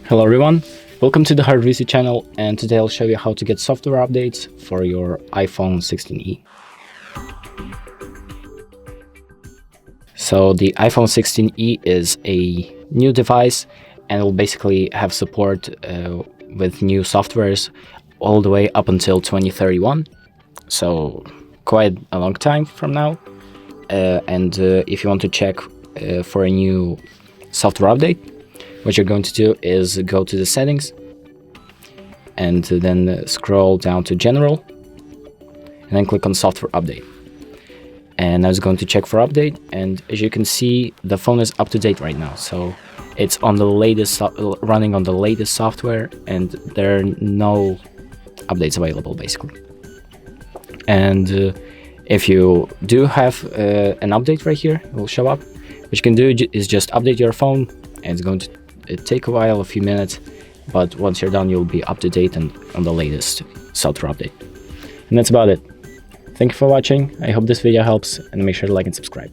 Hello everyone, welcome to the HardReset channel, and today I'll show you how to get software updates for your iPhone 16e. So the iPhone 16e is a new device and will basically have support with new softwares all the way up until 2031. So quite a long time from now. If you want to check for a new software update, what you're going to do is go to the settings and then scroll down to general and then click on software update. And I was going to check for update, and as you can see, the phone is up to date right now. So it's on the latest, running on the latest software, and there are no updates available basically. And if you do have an update right here, it will show up. What you can do is just update your phone, and it's going to take a while, a few minutes, but once you're done, you'll be up to date and on the latest software update. And that's about it. Thank you for watching. I hope this video helps, and make sure to like and subscribe.